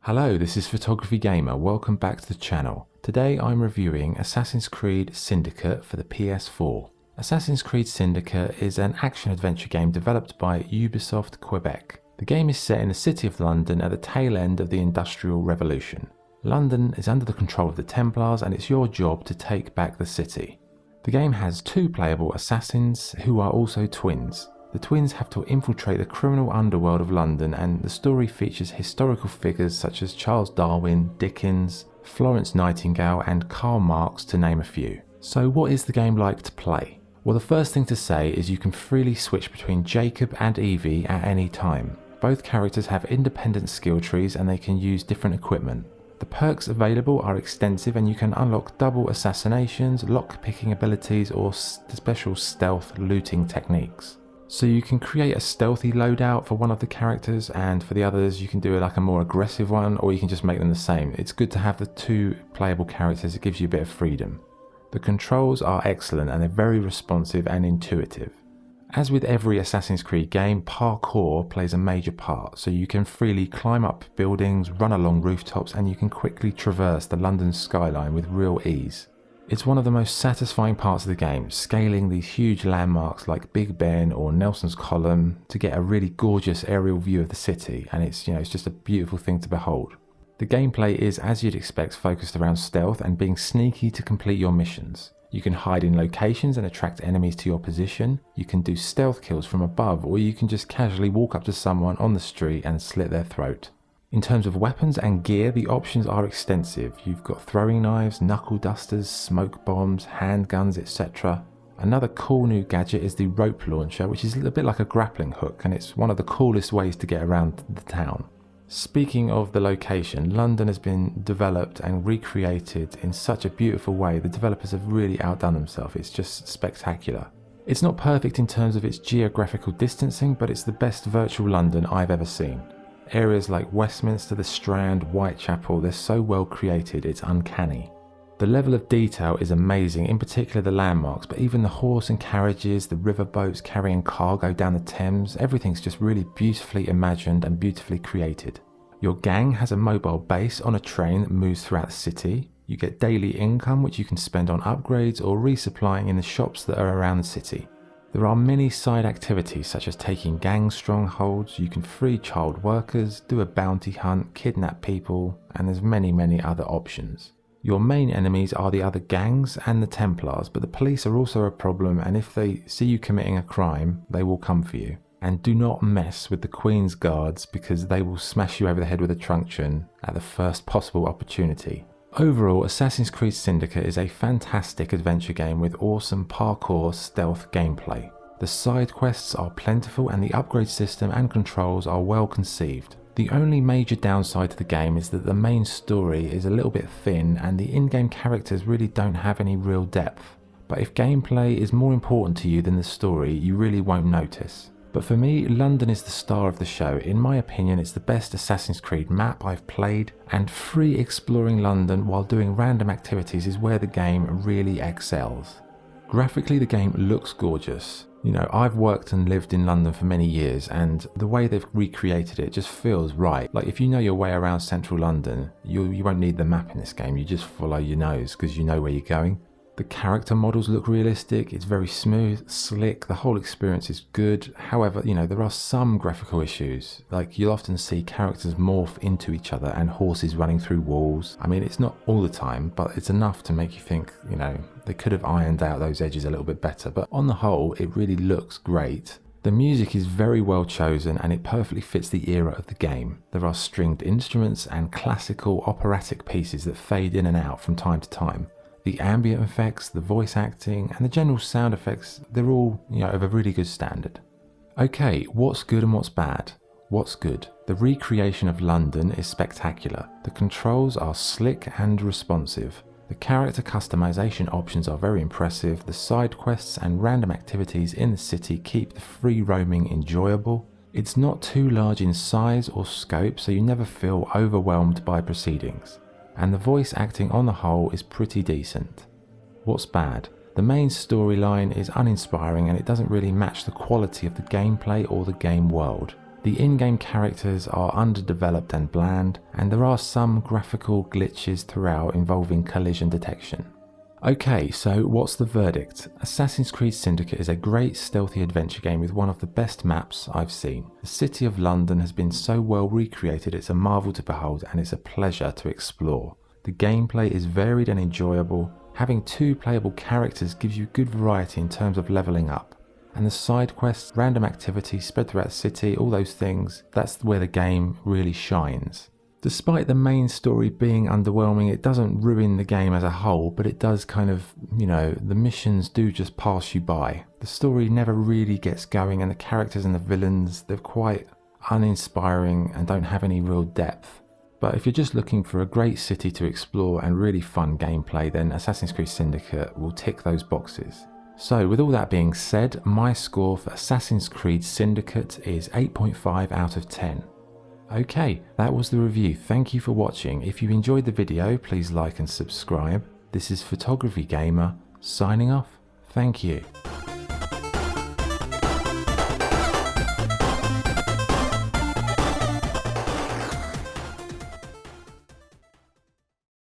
Hello, this is Photography Gamer, welcome back to the channel. Today I'm reviewing Assassin's Creed Syndicate for the PS4. Assassin's Creed Syndicate is an action-adventure game developed by Ubisoft Quebec. The game is set in the city of London at the tail end of the Industrial Revolution. London is under the control of the Templars and it's your job to take back the city. The game has two playable assassins who are also twins. The twins have to infiltrate the criminal underworld of London, and the story features historical figures such as Charles Darwin, Dickens, Florence Nightingale and Karl Marx, to name a few. So what is the game like to play? Well, the first thing to say is you can freely switch between Jacob and Evie at any time. Both characters have independent skill trees and they can use different equipment. The perks available are extensive and you can unlock double assassinations, lock-picking abilities or special stealth looting techniques. So you can create a stealthy loadout for one of the characters, and for the others you can do like a more aggressive one, or you can just make them the same. It's good to have the two playable characters, it gives you a bit of freedom. The controls are excellent and they're very responsive and intuitive. As with every Assassin's Creed game, parkour plays a major part, so you can freely climb up buildings, run along rooftops, and you can quickly traverse the London skyline with real ease. It's one of the most satisfying parts of the game, scaling these huge landmarks like Big Ben or Nelson's Column to get a really gorgeous aerial view of the city, and it's just a beautiful thing to behold. The gameplay is, as you'd expect, focused around stealth and being sneaky to complete your missions. You can hide in locations and attract enemies to your position, you can do stealth kills from above, or you can just casually walk up to someone on the street and slit their throat. In terms of weapons and gear, the options are extensive. You've got throwing knives, knuckle dusters, smoke bombs, handguns, etc. Another cool new gadget is the rope launcher, which is a bit like a grappling hook, and it's one of the coolest ways to get around the town. Speaking of the location, London has been developed and recreated in such a beautiful way. The developers have really outdone themselves. It's just spectacular. It's not perfect in terms of its geographical distancing, but it's the best virtual London I've ever seen. Areas like Westminster, the Strand, Whitechapel, they're so well created, it's uncanny. The level of detail is amazing, in particular the landmarks, but even the horse and carriages, the river boats carrying cargo down the Thames, everything's just really beautifully imagined and beautifully created. Your gang has a mobile base on a train that moves throughout the city. You get daily income which you can spend on upgrades or resupplying in the shops that are around the city. There are many side activities such as taking gang strongholds, you can free child workers, do a bounty hunt, kidnap people, and there's many other options. Your main enemies are the other gangs and the Templars, but the police are also a problem, and if they see you committing a crime, they will come for you. And do not mess with the Queen's guards because they will smash you over the head with a truncheon at the first possible opportunity. Overall, Assassin's Creed Syndicate is a fantastic adventure game with awesome parkour stealth gameplay. The side quests are plentiful and the upgrade system and controls are well conceived. The only major downside to the game is that the main story is a little bit thin and the in-game characters really don't have any real depth. But if gameplay is more important to you than the story, you really won't notice. But for me, London is the star of the show. In my opinion, it's the best Assassin's Creed map I've played, and free exploring London while doing random activities is where the game really excels. Graphically, the game looks gorgeous. I've worked and lived in London for many years, and the way they've recreated it just feels right. Like if you know your way around central London, you won't need the map in this game, you just follow your nose because you know where you're going. The character models look realistic, it's very smooth, slick, the whole experience is good. However, there are some graphical issues, like you'll often see characters morph into each other and horses running through walls. I mean, it's not all the time, but it's enough to make you think, they could have ironed out those edges a little bit better, but on the whole, it really looks great. The music is very well chosen and it perfectly fits the era of the game. There are stringed instruments and classical operatic pieces that fade in and out from time to time. The ambient effects, the voice acting, and the general sound effects, they're all, of a really good standard. Okay, what's good and what's bad? What's good? The recreation of London is spectacular. The controls are slick and responsive. The character customization options are very impressive. The side quests and random activities in the city keep the free roaming enjoyable. It's not too large in size or scope, so you never feel overwhelmed by proceedings. And the voice acting on the whole is pretty decent. What's bad? The main storyline is uninspiring and it doesn't really match the quality of the gameplay or the game world. The in-game characters are underdeveloped and bland, and there are some graphical glitches throughout involving collision detection. Okay, so what's the verdict? Assassin's Creed Syndicate is a great stealthy adventure game with one of the best maps I've seen. The city of London has been so well recreated, it's a marvel to behold and it's a pleasure to explore. The gameplay is varied and enjoyable. Having 2 playable characters gives you good variety in terms of leveling up. And the side quests, random activities spread throughout the city, all those things, that's where the game really shines. Despite the main story being underwhelming, it doesn't ruin the game as a whole, but it does kind of, the missions do just pass you by. The story never really gets going, and the characters and the villains, they're quite uninspiring and don't have any real depth. But if you're just looking for a great city to explore and really fun gameplay, then Assassin's Creed Syndicate will tick those boxes. So with all that being said, my score for Assassin's Creed Syndicate is 8.5 out of 10. Okay, that was the review. Thank you for watching. If you enjoyed the video, please like and subscribe. This is Photography Gamer, signing off. Thank you.